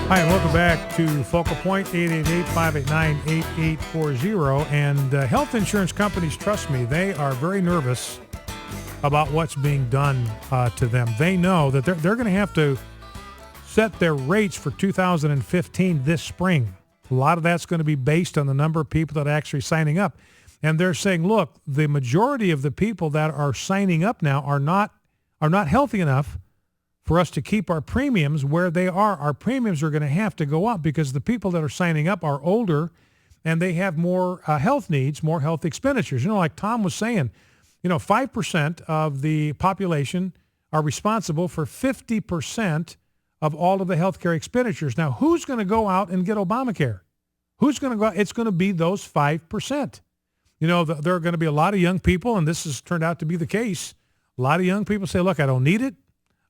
Hi, and welcome back to Focal Point, 888-589-8840. And health insurance companies, trust me, they are very nervous about what's being done to them. They know that they're going to have to set their rates for 2015 this spring. A lot of that's going to be based on the number of people that are actually signing up. And they're saying, look, the majority of the people that are signing up now are not healthy enough for us to keep our premiums where they are. Our premiums are going to have to go up because the people that are signing up are older and they have more health needs, more health expenditures. You know, like Tom was saying, 5% of the population are responsible for 50% of all of the healthcare expenditures. Now, who's going to go out and get Obamacare? Who's going to go out? It's going to be those 5%. There are going to be a lot of young people, and this has turned out to be the case. A lot of young people say, look, I don't need it.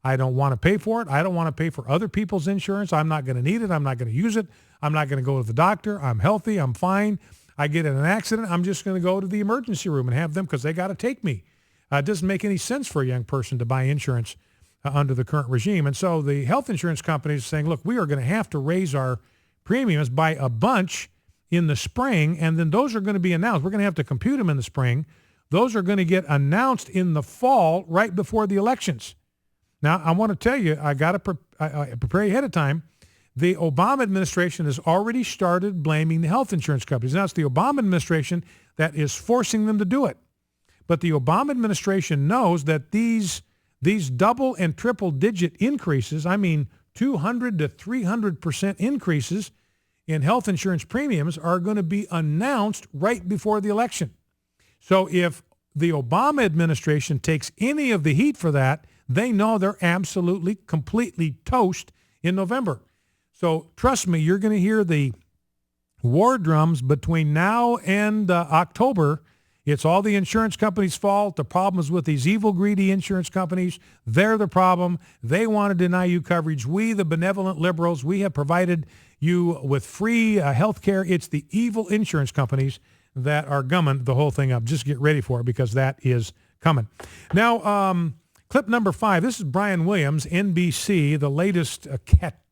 I don't want to pay for it. I don't want to pay for other people's insurance. I'm not going to need it. I'm not going to use it. I'm not going to go to the doctor. I'm healthy. I'm fine. I get in an accident. I'm just going to go to the emergency room and have them because they got to take me. It doesn't make any sense for a young person to buy insurance under the current regime. And so the health insurance companies are saying, look, we are going to have to raise our premiums by a bunch in the spring, and then those are going to be announced. We're going to have to compute them in the spring. Those are going to get announced in the fall right before the elections. Now, I want to tell you, I got to prepare you ahead of time. The Obama administration has already started blaming the health insurance companies. Now, it's the Obama administration that is forcing them to do it. But the Obama administration knows that these double and triple digit increases, 200 to 300% increases in health insurance premiums are going to be announced right before the election. So if the Obama administration takes any of the heat for that, they know they're absolutely, completely toast in November. So trust me, you're going to hear the war drums between now and October. It's all the insurance companies' fault. The problem is with these evil, greedy insurance companies. They're the problem. They want to deny you coverage. We, the benevolent liberals, we have provided you with free health care. It's the evil insurance companies that are gumming the whole thing up. Just get ready for it because that is coming. Now, clip number 5. This is Brian Williams, NBC, the latest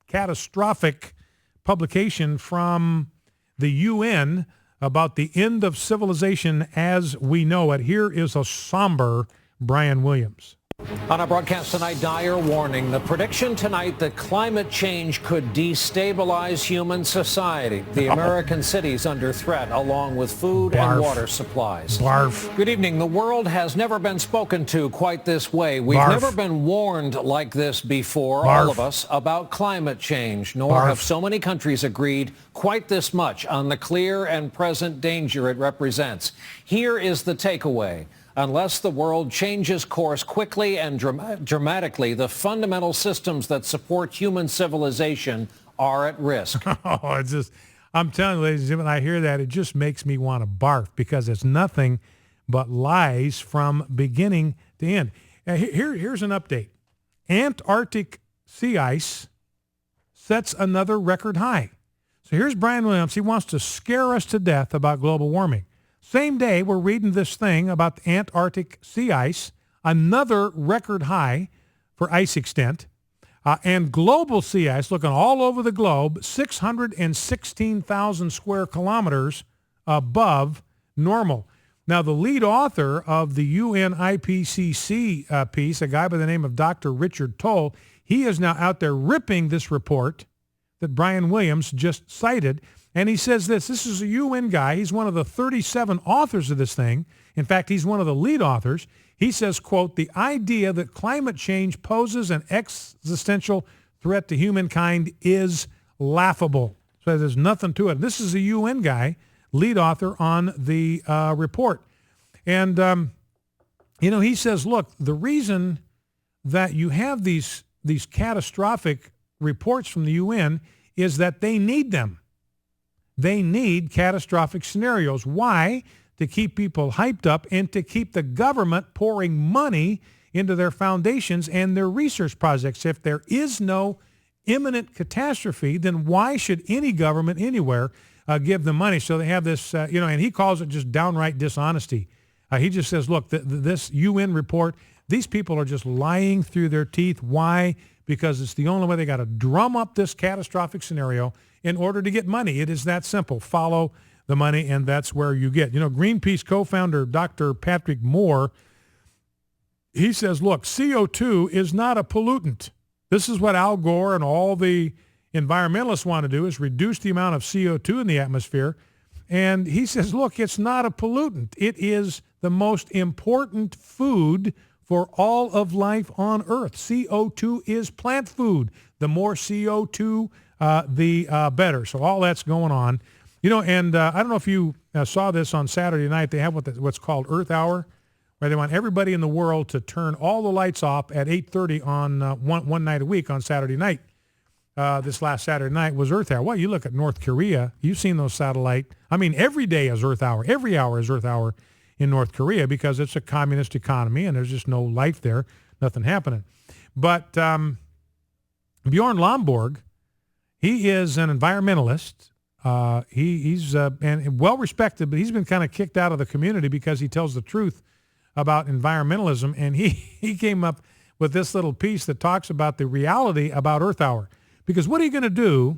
catastrophic publication from the UN about the end of civilization as we know it. Here is a somber Brian Williams. On our broadcast tonight, dire warning. The prediction tonight that climate change could destabilize human society. The American cities under threat, along with food and water supplies. Barf. Good evening. The world has never been spoken to quite this way. We've never been warned like this before, all of us, about climate change, nor have so many countries agreed quite this much on the clear and present danger it represents. Here is the takeaway. Unless the world changes course quickly and dramatically, the fundamental systems that support human civilization are at risk. I'm telling you, ladies and gentlemen, I hear that. It just makes me want to barf because it's nothing but lies from beginning to end. Here's an update. Antarctic sea ice sets another record high. So here's Brian Williams. He wants to scare us to death about global warming. Same day, we're reading this thing about the Antarctic sea ice, another record high for ice extent, and global sea ice, looking all over the globe, 616,000 square kilometers above normal. Now, the lead author of the UN IPCC piece, a guy by the name of Dr. Richard Toll, he is now out there ripping this report that Brian Williams just cited. And he says this is a UN guy. He's one of the 37 authors of this thing. In fact, he's one of the lead authors. He says, quote, the idea that climate change poses an existential threat to humankind is laughable. So there's nothing to it. This is a UN guy, lead author on the report. And, he says, look, the reason that you have these catastrophic reports from the UN is that they need them. They need catastrophic scenarios. Why? To keep people hyped up and to keep the government pouring money into their foundations and their research projects. If there is no imminent catastrophe, then why should any government anywhere give them money? So they have this, and he calls it just downright dishonesty. He just says, look, this UN report, These people are just lying through their teeth. Why? Because it's the only way. They got to drum up this catastrophic scenario in order to get money. It is that simple. Follow the money, and that's where you get. Greenpeace co-founder Dr. Patrick Moore, he says, look, CO2 is not a pollutant. This is what Al Gore and all the environmentalists want to do, is reduce the amount of CO2 in the atmosphere. And he says, look, it's not a pollutant. It is the most important food for all of life on Earth. CO2 is plant food. The more CO2, the better. So all that's going on. And I don't know if you saw this on Saturday night. They have what's called Earth Hour, where they want everybody in the world to turn all the lights off at 8:30 on one night a week on Saturday night. This last Saturday night was Earth Hour. Well, you look at North Korea. You've seen those satellite. I mean, every day is Earth Hour. Every hour is Earth Hour in North Korea because it's a communist economy and there's just no life there, nothing happening. But Bjorn Lomborg, he is an environmentalist. He's and well respected, but he's been kind of kicked out of the community because he tells the truth about environmentalism. And he came up with this little piece that talks about the reality about Earth Hour. Because what are you going to do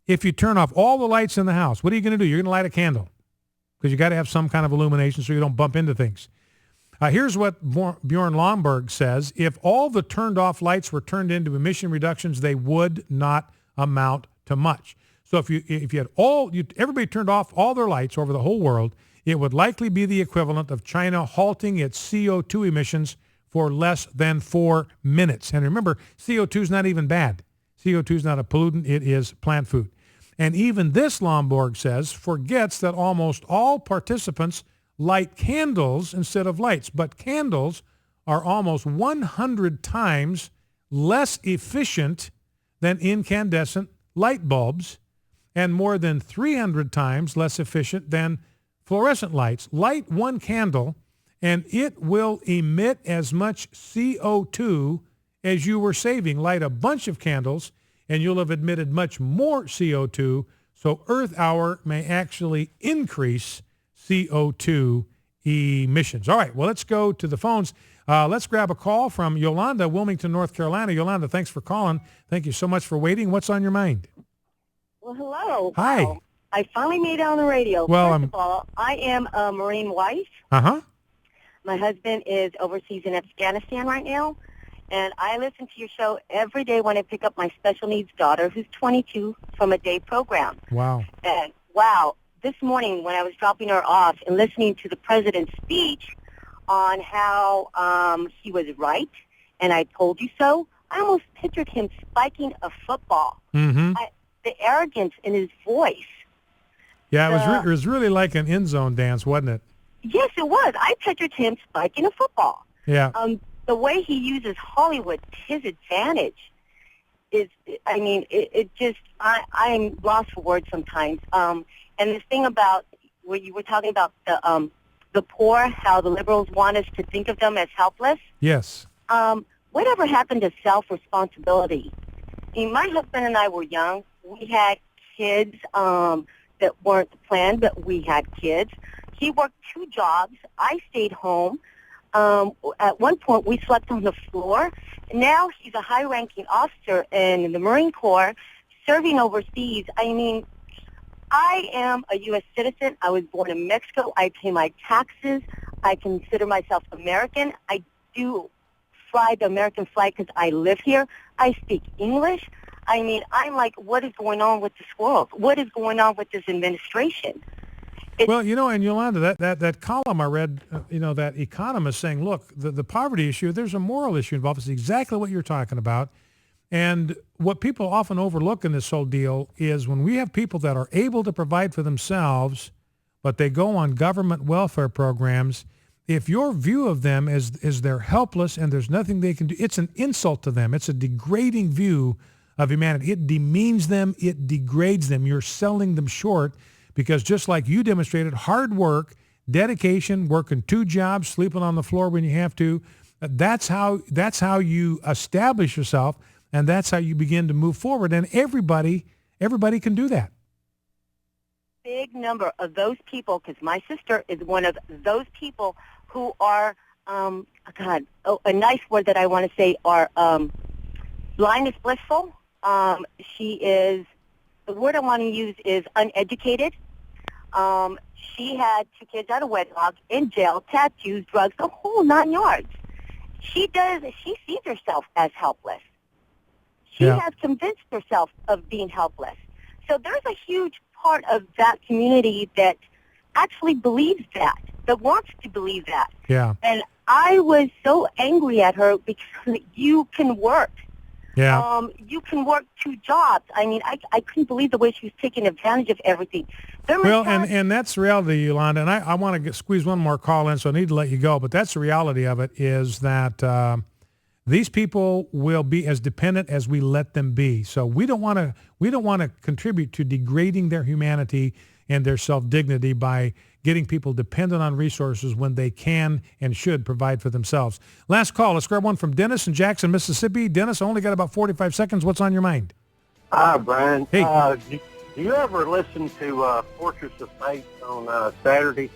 if you turn off all the lights in the house? What are you going to do? You're going to light a candle because you got to have some kind of illumination so you don't bump into things. Here's what Bjorn Lomborg says. If all the turned off lights were turned into emission reductions, they would not amount to much. So if you had everybody turned off all their lights over the whole world, it would likely be the equivalent of China halting its CO2 emissions for less than 4 minutes. And remember, CO2 is not even bad. CO2 is not a pollutant. It is plant food. And even this, Lomborg says, forgets that almost all participants light candles instead of lights. But candles are almost 100 times less efficient than incandescent light bulbs and more than 300 times less efficient than fluorescent lights. Light one candle and it will emit as much CO2 as you were saving. Light a bunch of candles and you'll have emitted much more CO2. So Earth Hour may actually increase CO2 emissions. All right, well, let's go to the phones. Let's grab a call from Yolanda, Wilmington, North Carolina. Yolanda, thanks for calling. Thank you so much for waiting. What's on your mind? Well, hello. Hi. Wow. I finally made it on the radio. Well, First of all, I am a Marine wife. Uh-huh. My husband is overseas in Afghanistan right now, and I listen to your show every day when I pick up my special needs daughter, who's 22, from a day program. Wow. And, wow, this morning when I was dropping her off and listening to the president's speech on how he was right, and I told you so, I almost pictured him spiking a football. Mm-hmm. The arrogance in his voice. Yeah, it was really like an end zone dance, wasn't it? Yes, it was. I pictured him spiking a football. Yeah. The way he uses Hollywood to his advantage is, I mean, it just, I'm lost for words sometimes. And this thing about, where you were talking about the poor, how the liberals want us to think of them as helpless. Yes. Whatever happened to self-responsibility? I mean, my husband and I were young. We had kids that weren't planned, but we had kids. He worked 2 jobs. I stayed home. At one point, we slept on the floor. Now he's a high-ranking officer in the Marine Corps serving overseas. I mean, I am a U.S. citizen. I was born in Mexico. I pay my taxes. I consider myself American. I do fly the American flag because I live here. I speak English. I mean, I'm like, what is going on with this world? What is going on with this administration? Well, and Yolanda, that column I read, that economist saying, look, the poverty issue, there's a moral issue involved. It's exactly what you're talking about. And what people often overlook in this whole deal is when we have people that are able to provide for themselves, but they go on government welfare programs, if your view of them is they're helpless and there's nothing they can do, it's an insult to them. It's a degrading view of humanity. It demeans them. It degrades them. You're selling them short because just like you demonstrated, hard work, dedication, working 2 jobs, sleeping on the floor when you have to, that's how you establish yourself, and that's how you begin to move forward. And everybody can do that. Big number of those people, because my sister is one of those people who are a nice word that I want to say are blind is blissful. She is, the word I want to use is uneducated. She had 2 kids out of wedlock, in jail, tattoos, drugs, the whole 9 yards. She sees herself as helpless. She has convinced herself of being helpless. So there's a huge part of that community that actually believes that wants to believe that. Yeah. And I was so angry at her because you can work. Yeah. You can work 2 jobs. I mean, I couldn't believe the way she was taking advantage of everything. Well, and that's the reality, Yolanda, and I want to squeeze one more call in, so I need to let you go, but that's the reality of it, is that these people will be as dependent as we let them be. So we don't want to contribute to degrading their humanity and their self-dignity by getting people dependent on resources when they can and should provide for themselves. Last call. Let's grab one from Dennis in Jackson, Mississippi. Dennis, I only got about 45 seconds. What's on your mind? Hi, Brian. Hey. Do you ever listen to Fortress of Faith on Saturday?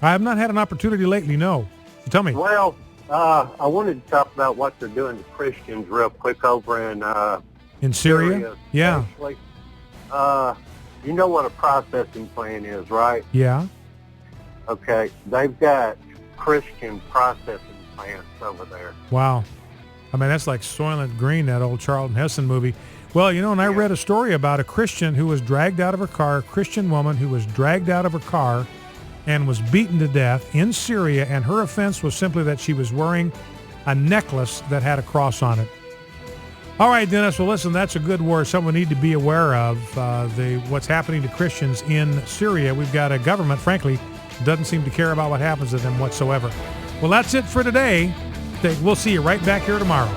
I have not had an opportunity lately, no. So tell me. Well, I wanted to talk about what they're doing to Christians real quick over in Syria? Yeah. Especially. You know what a processing plant is, right? Yeah. Okay. They've got Christian processing plants over there. Wow. I mean, that's like Soylent Green, that old Charlton Heston movie. Well, and I read a story about a Christian who was dragged out of her car, a Christian woman who was dragged out of her car and was beaten to death in Syria, and her offense was simply that she was wearing a necklace that had a cross on it. All right, Dennis, well, listen, that's a good word. Someone need to be aware of what's happening to Christians in Syria. We've got a government, frankly, doesn't seem to care about what happens to them whatsoever. Well, that's it for today. We'll see you right back here tomorrow.